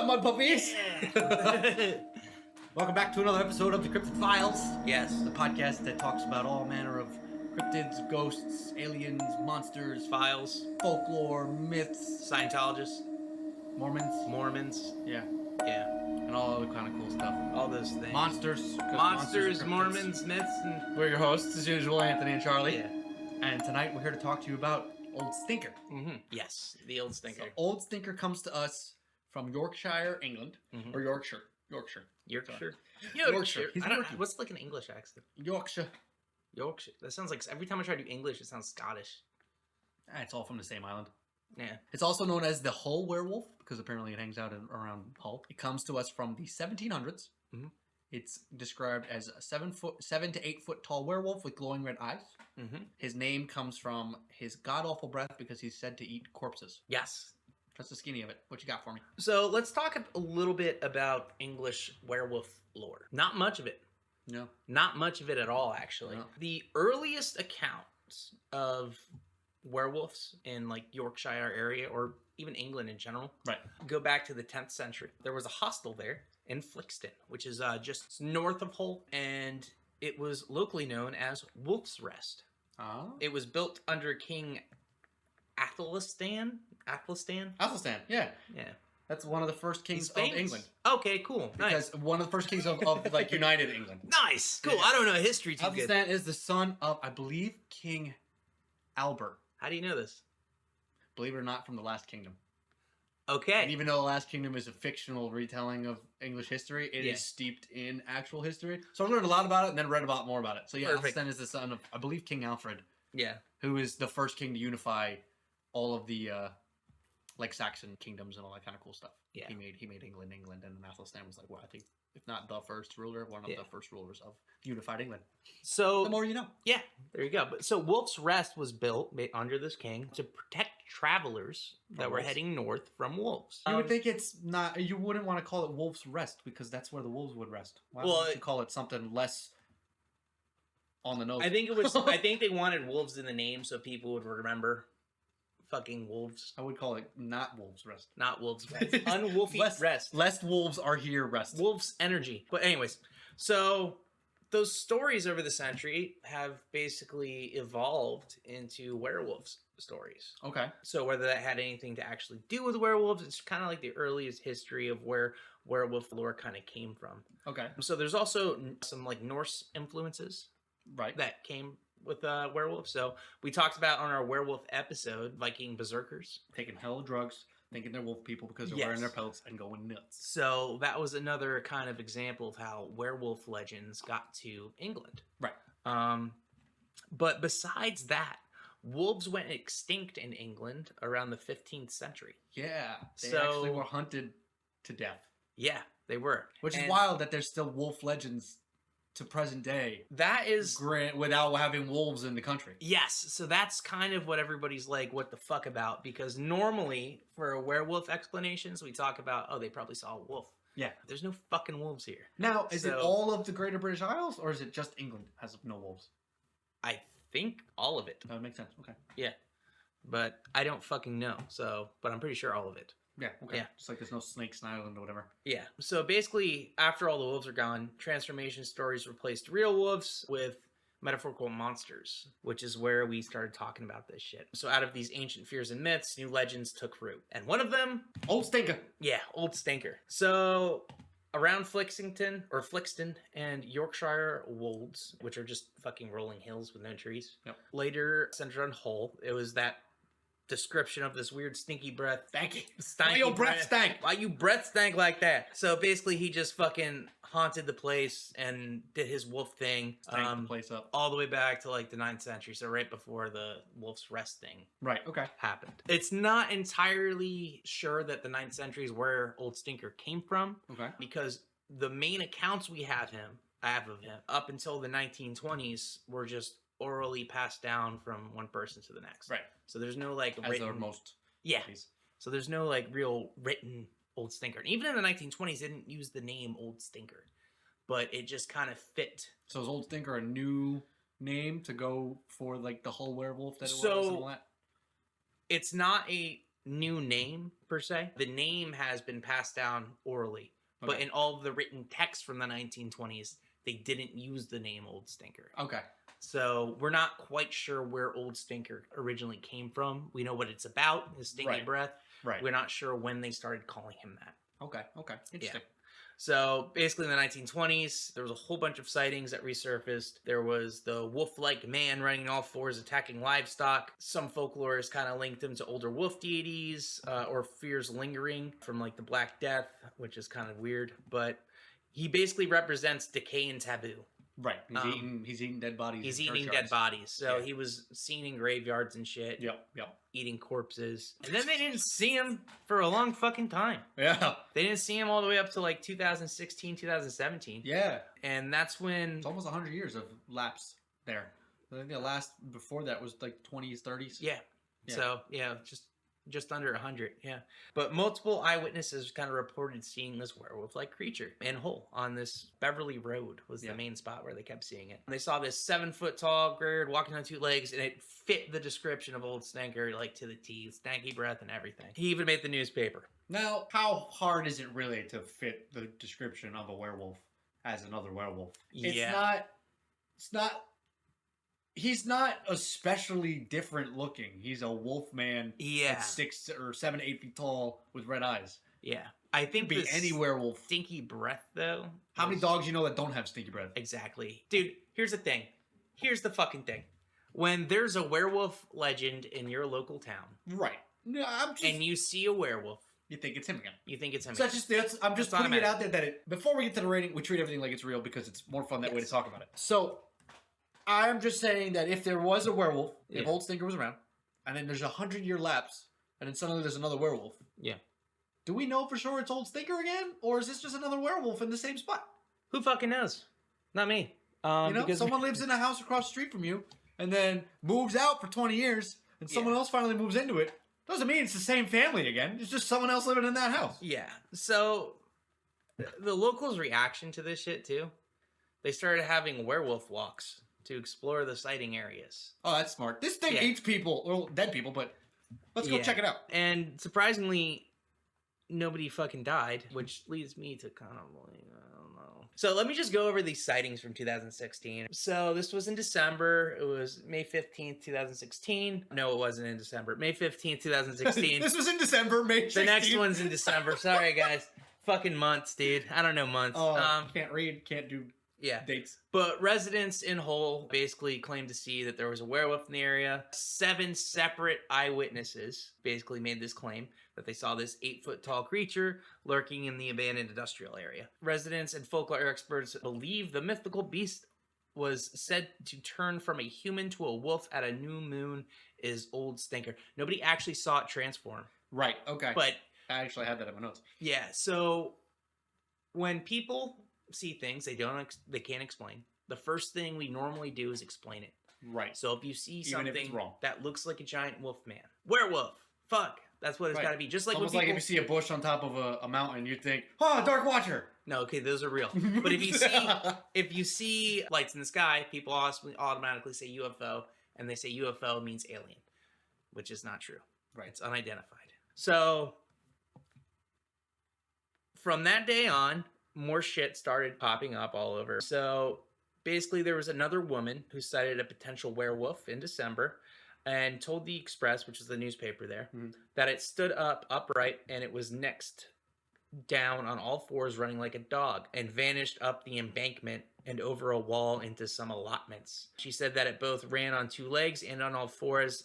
up, Mudpuppies? Yeah. Welcome back to another episode of the Cryptid Files, Yes. the podcast that talks about all manner of cryptids, ghosts, aliens, monsters, Files. folklore, myths, Scientologists. Mormons, Mormons. yeah, Yeah. and all other kind of cool stuff. All those things. Monsters, 'cause Monsters, are cryptids. Mormons, myths, and... We're your hosts, as usual, Anthony and Charlie. Yeah. And tonight we're here to talk to you about Old Stinker. Mm-hmm. Yes. The old stinker. So Old Stinker comes to us from Yorkshire, England, Mhm. or Yorkshire. Yorkshire. Yorkshire. He's I don't, Yorkshire. what's like an English accent? Yorkshire. Yorkshire. That sounds like... Every time I try to do English, it sounds Scottish. It's all from the same island. Yeah. It's also known as the Hull werewolf because apparently it hangs out around Hull. It comes to us from the 1700s. Mhm. It's described as a 7 to 8 foot tall werewolf with glowing red eyes. Mm-hmm. His name comes from his god awful breath because he's said to eat corpses. Yes. That's the skinny of it. What you got for me? So let's talk a little bit about English werewolf lore. Not much of it. No. Not much of it at all, actually. No. The earliest accounts of werewolves in like Yorkshire area or even England in general Right. go back to the 10th century. There was a hostel there in Flixton, which is just north of Hull, and it was locally known as Wolf's Rest. Oh. It was built under King Athelstan. Athelstan. Yeah. Yeah. That's one of the first kings He's of famous. England. Okay, cool. Nice. Because one of the first kings of like United England. Nice. Cool. Yeah. I don't know history too good. Athelstan is the son of, I believe, King Albert. How do you know this? Believe it or not, from the Last Kingdom. Okay. And even though The Last Kingdom is a fictional retelling of English history, it is steeped in actual history. So I learned a lot about it and then read about more about it. So yeah, Perfect. Athelstan is the son of, I believe, King Alfred, Yeah. who is the first king to unify all of the like Saxon kingdoms and all that kind of cool stuff. Yeah. He made England, and then Athelstan was like, well, I think if not the first ruler, one of the first rulers of unified England. So The more you know. yeah, there you go. But so Wolf's Rest was built under this king to protect travelers that From were wolves. heading north from wolves. You would think it's not. You wouldn't want to call it Wolf's Rest because that's where the wolves would rest. Why Well, would you call it something less on the nose? I think it was. I think they wanted wolves in the name so people would remember fucking wolves, I would call it not Wolf's Rest. not wolves' rest. Unwolfy rest. Lest wolves are here rest. Wolf's energy. But anyways, so those stories over the century have basically evolved into werewolves stories. Okay. So whether that had anything to actually do with werewolves, it's kind of like the earliest history of where werewolf lore kind of came from. Okay. So there's also some like Norse influences Right. that came with werewolves. So we talked about on our werewolf episode, Viking berserkers. Taking hella drugs, thinking they're wolf people because they're Yes. wearing their pelts and going nuts. So that was another kind of example of how werewolf legends got to England. Right. But besides that, wolves went extinct in England around the 15th century. Yeah. They So- actually were hunted to death. Yeah, they were. Which is And wild that there's still wolf legends to present day That is... without having wolves in the country. Yes, so that's kind of what everybody's like, what the fuck about? Because normally, for werewolf explanations, we talk about, oh, they probably saw a wolf. Yeah. There's no fucking wolves here. Now, is it So- all of the Greater British Isles or is it just England has no wolves? I think all of it, That would make sense. Okay. but I don't fucking know. So, but I'm pretty sure all of it. Yeah. Okay. Yeah. Just like there's no snakes in Ireland or whatever. Yeah. So basically, after all the wolves are gone, transformation stories replaced real wolves with metaphorical monsters, which is where we started talking about this shit. So out of these ancient fears and myths, new legends took root. And one of them, Old Stinker. yeah, Old Stinker. So around Flixton and Yorkshire wolds, which are just fucking rolling hills with no trees. Yep. Later centered on Hull, it was that description of this weird stinky breath. Stanky. Stanky Why your breath stank? Why you breath stank like that? So basically, he just fucking haunted the place and did his wolf thing. Stank the place up. All the way back to like the 9th century, so right before the Wolf's Rest thing Right. Okay. happened. It's not entirely sure that the 9th century is where Old Stinker came from, Okay. because the main accounts we have of him up until the 1920s were just orally passed down from one person to the next. Right. So there's no like As written... are most. Yeah. Movies. So there's no like real written Old Stinker. And even in the 1920s, they didn't use the name Old Stinker, but it just kind of fit. So is Old Stinker a new name to go for like the whole werewolf that it was So- and all that? It's not a new name per se. The name has been passed down orally, but in all of the written text from the 1920s, they didn't use the name Old Stinker. Okay. So we're not quite sure where Old Stinker originally came from. We know what it's about, his stinky breath. Right. We're not sure when they started calling him that. Okay. Interesting. Yeah. So basically in the 1920s, there was a whole bunch of sightings that resurfaced. There was the wolf-like man running on all fours attacking livestock. Some folklorists kind of linked him to older wolf deities or fears lingering from like the Black Death, which is kind of weird. But he basically represents decay and taboo. Right. He's eating dead bodies. He's eating dead bodies. So he was seen in graveyards and shit. Yep. Eating corpses. And then they didn't see him for a long fucking time. Yeah. They didn't see him all the way up to like 2016, 2017. Yeah. And that's when... It's almost 100 years of lapse there. I think the last before that was like 20s, 30s. Yeah. So, yeah, just under 100, yeah. But multiple eyewitnesses kind of reported seeing this werewolf-like creature in Hull on this Beverly Road was the main spot where they kept seeing it. And they saw this 7-foot-tall girl walking on 2 legs, and it fit the description of Old Stinker, like to the T, stanky breath and everything. He even made the newspaper. Now, how hard is it really to fit the description of a werewolf as another werewolf? He's not especially different looking. He's a wolf man that's 6 or 7, 8 feet tall with red eyes. Yeah. I think be any werewolf. Stinky breath, though. How many dogs you know that don't have stinky breath? Exactly. Dude, here's the thing. Here's the fucking thing. When there's a werewolf legend in your local town. Right. No, and you see a werewolf. You think it's him again. So I'm just putting it out there that before we get to the rating, we treat everything like it's real because it's more fun that way to talk about it. So... I'm just saying that if there was a werewolf, if Old Stinker was around, and then there's a 100-year lapse, and then suddenly there's another werewolf. Yeah. Do we know for sure it's Old Stinker again? Or is this just another werewolf in the same spot? Who fucking knows? Not me. Because someone lives in a house across the street from you, and then moves out for 20 years, and someone else finally moves into it. Doesn't mean it's the same family again. It's just someone else living in that house. Yeah. So, the locals' reaction to this shit, too, they started having werewolf walks to explore the sighting areas. Oh, that's smart. This thing eats people, well, dead people, but let's go check it out. And surprisingly, nobody fucking died, which leads me to kind of like, I don't know. So let me just go over these sightings from 2016. So this was in December. It was May 15th, 2016. No, it wasn't in December. May 15th, 2016. This was in December, May 16th. The next one's in December. Sorry, guys. Fucking months, dude. I don't know months. Oh, can't read, can't do... dates. But residents in Hull basically claimed to see that there was a werewolf in the area. 7 separate eyewitnesses basically made this claim that they saw this 8-foot-tall creature lurking in the abandoned industrial area. Residents and folklore experts believe the mythical beast was said to turn from a human to a wolf at a new moon is Old Stinker. Nobody actually saw it transform. Right, okay. But I actually had that in my notes. Yeah, so when people see things they can't explain, the first thing we normally do is explain it. Right. So if you see Even if it's something wrong. that looks like a giant wolf man, werewolf, fuck, that's what it's got to be. Just like almost when people... like if you see a bush on top of a mountain, you think, oh, Dark Watcher. No, okay, those are real. But if you see lights in the sky, people automatically say UFO, and they say UFO means alien, which is not true. Right. It's unidentified. So from that day on, more shit started popping up all over. So basically there was another woman who cited a potential werewolf in December and told the Express, which is the newspaper there, that it stood up upright and it was next down on all fours running like a dog and vanished up the embankment and over a wall into some allotments. She said that it both ran on 2 legs and on all fours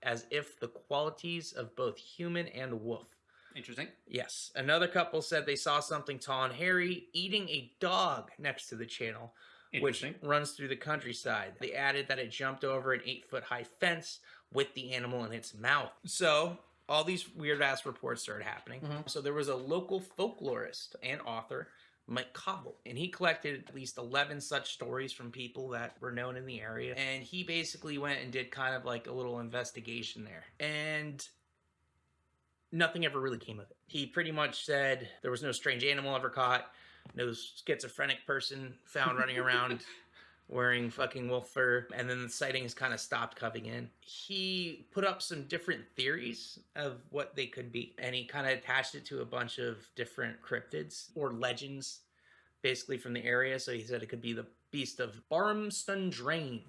as if the qualities of both human and wolf. Interesting. Yes. Another couple said they saw something tall and hairy eating a dog next to the channel, which runs through the countryside. They added that it jumped over an 8-foot-high fence with the animal in its mouth. So all these weird-ass reports started happening. So there was a local folklorist and author, Mike Cobble, and he collected at least 11 such stories from people that were known in the area. And he basically went and did kind of like a little investigation there. And nothing ever really came of it. He pretty much said there was no strange animal ever caught, no schizophrenic person found running around wearing fucking wolf fur, and then the sightings kind of stopped coming in. He put up some different theories of what they could be, and he kind of attached it to a bunch of different cryptids or legends, basically from the area. So he said it could be the beast of Barmston Drain.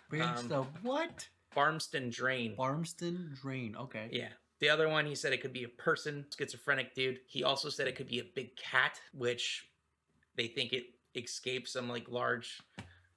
Beast of what? Barmston Drain. Barmston Drain. Okay. Yeah. The other one, he said it could be a person, schizophrenic dude. He also said it could be a big cat, which they think it escaped some like large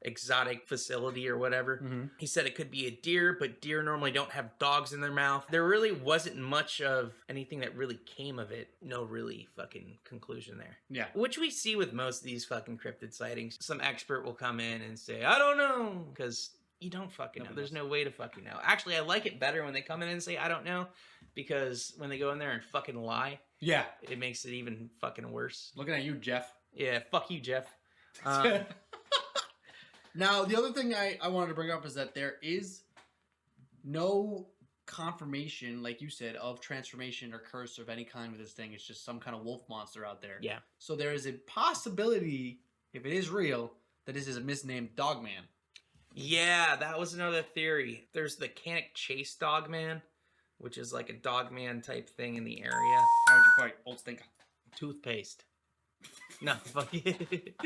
exotic facility or whatever. Mm-hmm. He said it could be a deer, but deer normally don't have dogs in their mouth. There really wasn't much of anything that really came of it. No really fucking conclusion there. Yeah. Which we see with most of these fucking cryptid sightings. Some expert will come in and say, I don't know, because you don't fucking know. There's no way to fucking know. Actually, I like it better when they come in and say, I don't know, because when they go in there and fucking lie, yeah, it makes it even fucking worse. Looking at you, Jeff. Yeah, fuck you, Jeff. Now, the other thing I wanted to bring up is that there is no confirmation, like you said, of transformation or curse of any kind with this thing. It's just some kind of wolf monster out there. Yeah. So there is a possibility, if it is real, that this is a misnamed Dogman. Yeah, that was another theory. There's the Canic Chase Dogman, which is like a Dogman type thing in the area. How would you fight Old Stinker? Toothpaste. No, fuck it.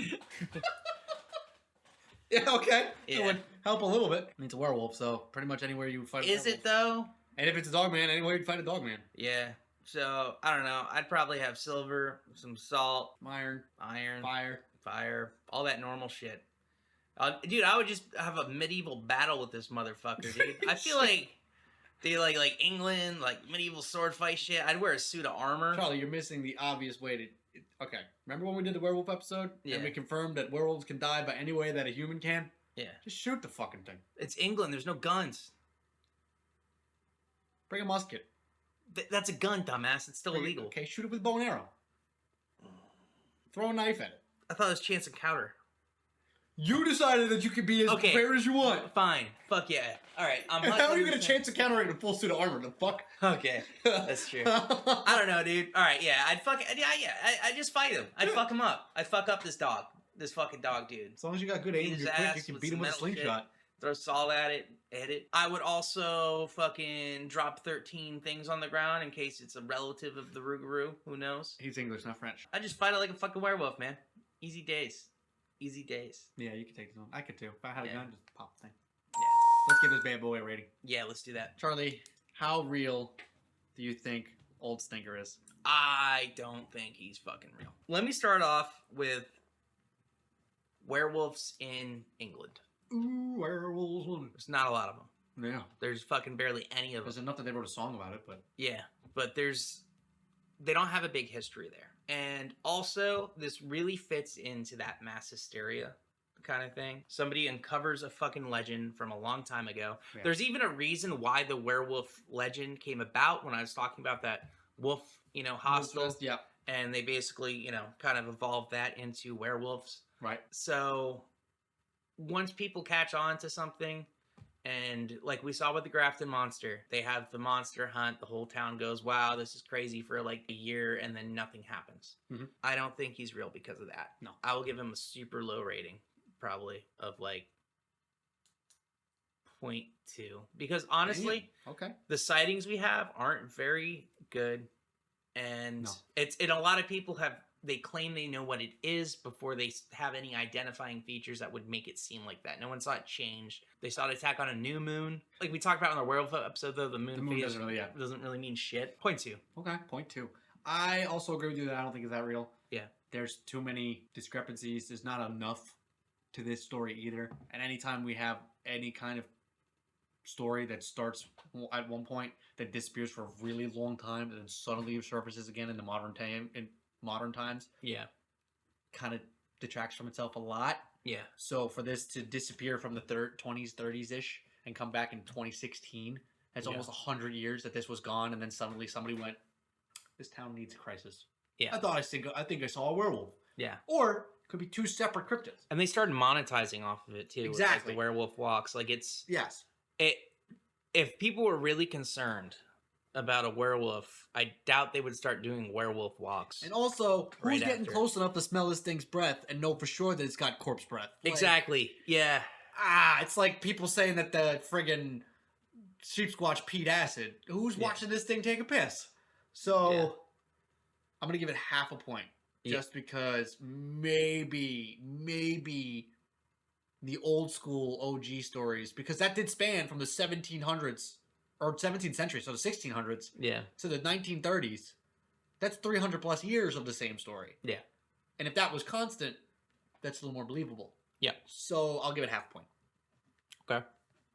Yeah, okay. Yeah. It would help a little bit. I mean, it's a werewolf, so pretty much anywhere you would fight a Is werewolf. it though? And if it's a Dogman, anywhere you'd fight a Dogman. Yeah. So, I don't know. I'd probably have silver, some salt, Iron, fire, all that normal shit. Dude, I would just have a medieval battle with this motherfucker, dude. I feel like they like England, like medieval sword fight shit. I'd wear a suit of armor. Charlie, you're missing the obvious way to... Okay, remember when we did the werewolf episode? Yeah. And we confirmed that werewolves can die by any way that a human can? Yeah. Just shoot the fucking thing. It's England. There's no guns. Bring a musket. That's a gun, dumbass. It's still illegal. Okay, shoot it with a bow and arrow. Throw a knife at it. I thought it was chance encounter. You decided that you could be as prepared as you want. Fine. Fuck yeah. All right. How are you going to chance encounter it in a full suit of armor? The fuck? Okay. That's true. I don't know, dude. All right. Yeah. I'd just fight him. I'd fuck him up. I'd fuck up this dog. This fucking dog, dude. As long as you got good aim and you're quick, you can beat him with a slingshot. Throw salt at it, hit it. I would also fucking drop 13 things on the ground in case it's a relative of the Rougarou. Who knows? He's English, not French. I just fight it like a fucking werewolf, man. Easy days. Easy days. Yeah, you could take this one. I could too. If I had a gun, just pop the thing. Yeah. Let's give this bad boy a rating. Yeah, let's do that. Charlie, how real do you think Old Stinker is? I don't think he's fucking real. Let me start off with werewolves in England. Ooh, werewolves. There's not a lot of them. Yeah. There's fucking barely any of them. There's enough that they wrote a song about it, but... Yeah, but they don't have a big history there. And also, this really fits into that mass hysteria kind of thing. Somebody uncovers a fucking legend from a long time ago. Yeah. There's even a reason why the werewolf legend came about when I was talking about that wolf, hostel. Yeah. And they basically, kind of evolved that into werewolves. Right. So once people catch on to something, and like we saw with the Grafton Monster, they have the monster hunt. The whole town goes, wow, this is crazy for like a year, and then nothing happens. Mm-hmm. I don't think he's real because of that. No. I will give him a super low rating, probably, of like 0.2. Because honestly, okay, the sightings we have aren't very good. And no. A lot of people they claim they know what it is before they have any identifying features that would make it seem like that. No one saw it change. They saw it attack on a new moon. Like we talked about in the werewolf episode, though, the moon phase doesn't really mean shit. 0.2. Okay, 0.2. I also agree with you that I don't think it's that real. Yeah. There's too many discrepancies. There's not enough to this story either. And anytime we have any kind of story that starts at one point, that disappears for a really long time, and then suddenly surfaces again in the modern times, yeah, kind of detracts from itself a lot. Yeah. So for this to disappear from the 20s, 30s-ish, and come back in 2016, it's almost 100 years that this was gone, and then suddenly somebody went, this town needs a crisis. Yeah. I think I saw a werewolf. Yeah. Or it could be two separate cryptids. And they started monetizing off of it, too. Exactly. With, like, the werewolf walks. Like, it's... Yes. If people were really concerned about a werewolf, I doubt they would start doing werewolf walks. And also, who's Right getting after. close enough to smell this thing's breath and know for sure that it's got corpse breath? Like, Exactly. Yeah. it's like people saying that the friggin' sheep squatch peed acid. Who's watching this thing take a piss? So, I'm gonna give it half a point. Just because maybe the old school OG stories, because that did span from the 1700s or 17th century, so the 1600s, to the 1930s. That's 300 plus years of the same story. Yeah. And if that was constant, that's a little more believable. Yeah. So I'll give it half a point. Okay.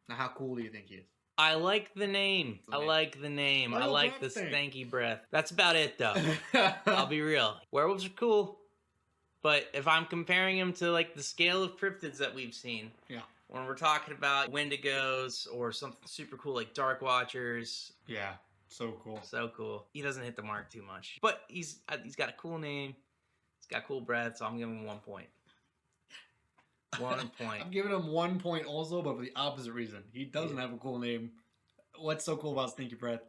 Now, how cool do you think he is? I like the name. I like the name. I like the stanky breath. That's about it, though. I'll be real. Werewolves are cool, but if I'm comparing them to like the scale of cryptids that we've seen, when we're talking about Wendigos or something super cool like Dark Watchers, so cool. So cool. He doesn't hit the mark too much, but he's got a cool name. He's got cool breath, so I'm giving him 1 point. 1 point. I'm giving him 1 point also, but for the opposite reason. He doesn't have a cool name. What's so cool about Stinky Breath?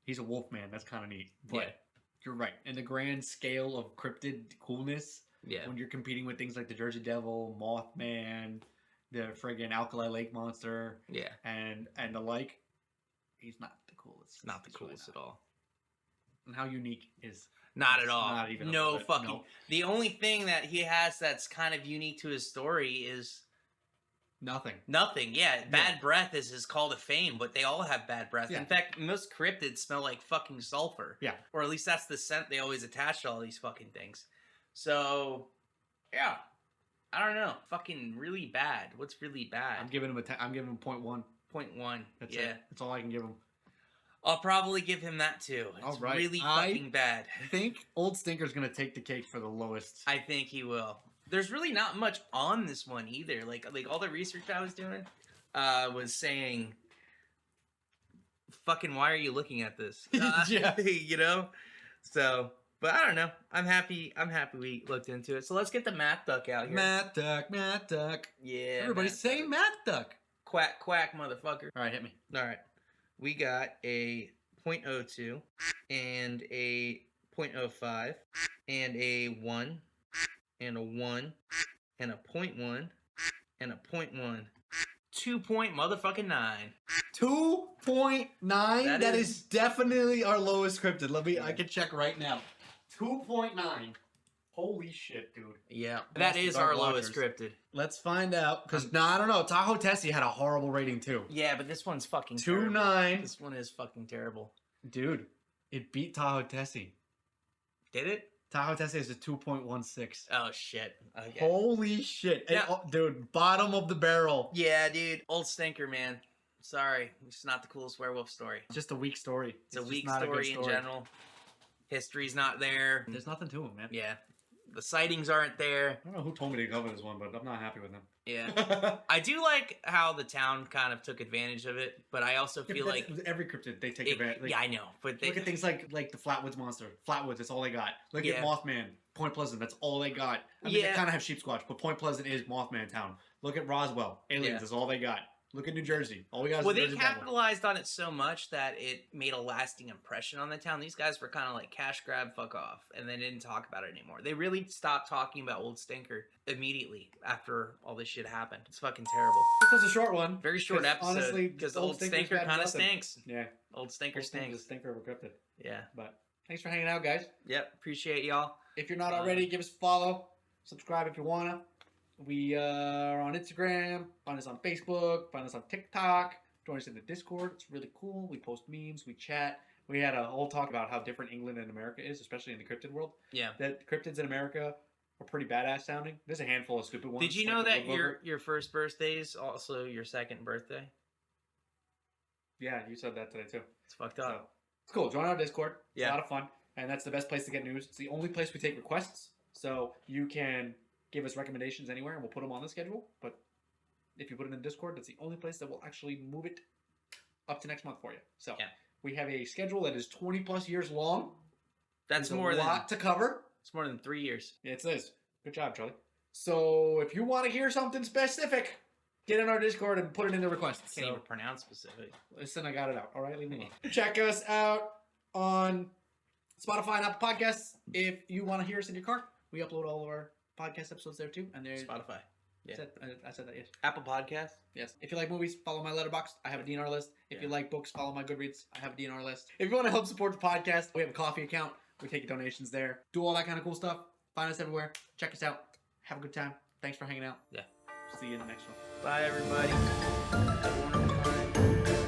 He's a wolf man. That's kind of neat. But you're right. In the grand scale of cryptid coolness, when you're competing with things like the Jersey Devil, Mothman, the friggin' Alkali Lake Monster, and the like, he's not the coolest. Not the coolest at all. And how unique is... Not at all. Not even no fucking. No. The only thing that he has that's kind of unique to his story is nothing. Nothing. Yeah, bad breath is his call to fame, but they all have bad breath. In fact, most cryptids smell like fucking sulfur. Yeah. Or at least that's the scent they always attach to all these fucking things. So, yeah. I don't know. Fucking really bad. What's really bad? I'm giving him I'm giving him 0.1. 0.1. That's it. That's all I can give him. I'll probably give him that too. It's really fucking bad. I think Old Stinker's going to take the cake for the lowest. I think he will. There's really not much on this one either. Like all the research I was doing was saying, fucking why are you looking at this? You know? So, but I don't know. I'm happy we looked into it. So let's get the Math Duck out here. Math Duck. Yeah. Everybody say Math Duck. Quack, quack, motherfucker. All right, hit me. All right. We got a 0.02 and a 0.05 and a 1 and a 1 and a 0.1 and a 0.1. 2-point motherfucking 9. 2.9? That is definitely our lowest cryptid. I can check right now. 2.9. Holy shit, dude. Yeah. That is our lowest cryptid. Let's find out. Because, I don't know. Tahoe Tessie had a horrible rating, too. Yeah, but this one's fucking 2.9. This one is fucking terrible. Dude, it beat Tahoe Tessie. Did it? Tahoe Tessie is a 2.16. Oh, shit. Okay. Holy shit. Yeah. And, dude, bottom of the barrel. Yeah, dude. Old Stinker, man. Sorry. It's not the coolest werewolf story. It's just a weak story. It's a weak story in general. History's not there. There's nothing to him, man. Yeah. The sightings aren't there. I don't know who told me to cover this one, but I'm not happy with them. Yeah. I do like how the town kind of took advantage of it, but I also feel like... Every cryptid, they take advantage. Like, yeah, I know. But look at things like the Flatwoods Monster. Flatwoods, that's all they got. Look at Mothman. Point Pleasant, that's all they got. I mean, they kind of have Sheep Squatch, but Point Pleasant is Mothman Town. Look at Roswell. Aliens, that's all they got. Look at New Jersey. All we got is well, they capitalized on it so much that it made a lasting impression on the town. These guys were kind of like cash grab, fuck off, and they didn't talk about it anymore. They really stopped talking about Old Stinker immediately after all this shit happened. It's fucking terrible. This was a short one. Very short episode. Honestly, because Old Stinker kind of stinks. Yeah. Old Stinker stinks. Stinker of a cryptid. Yeah. But thanks for hanging out, guys. Yep. Appreciate y'all. If you're not already, give us a follow. Subscribe if you want to. We are on Instagram, find us on Facebook, find us on TikTok, join us in the Discord. It's really cool. We post memes, we chat. We had a whole talk about how different England and America is, especially in the cryptid world. Yeah. That cryptids in America are pretty badass sounding. There's a handful of stupid ones. Did you know that your first birthday is also your second birthday? Yeah, you said that today too. It's fucked up. So, it's cool. Join our Discord. It's a lot of fun. And that's the best place to get news. It's the only place we take requests. So you can give us recommendations anywhere, and we'll put them on the schedule. But if you put it in Discord, that's the only place that will actually move it up to next month for you. So we have a schedule that is 20 plus years long. That's There's more a lot to cover. It's more than 3 years. Yeah, it is. Good job, Charlie. So if you want to hear something specific, get in our Discord and put it in the requests. Can't even pronounce specific. Listen, I got it out. All right, leave me alone. Check us out on Spotify and Apple Podcasts. If you want to hear us in your car, we upload all of our podcast episodes there too. And there's Spotify. Yeah. I said that, yes. Apple Podcasts. Yes. If you like movies, follow my Letterboxd. I have a DNR list. If Yeah. you like books, follow my Goodreads. I have a DNR list. If you want to help support the podcast, we have a coffee account. We take donations there. Do all that kind of cool stuff. Find us everywhere. Check us out. Have a good time. Thanks for hanging out. Yeah. See you in the next one. Bye, everybody. Have a wonderful time.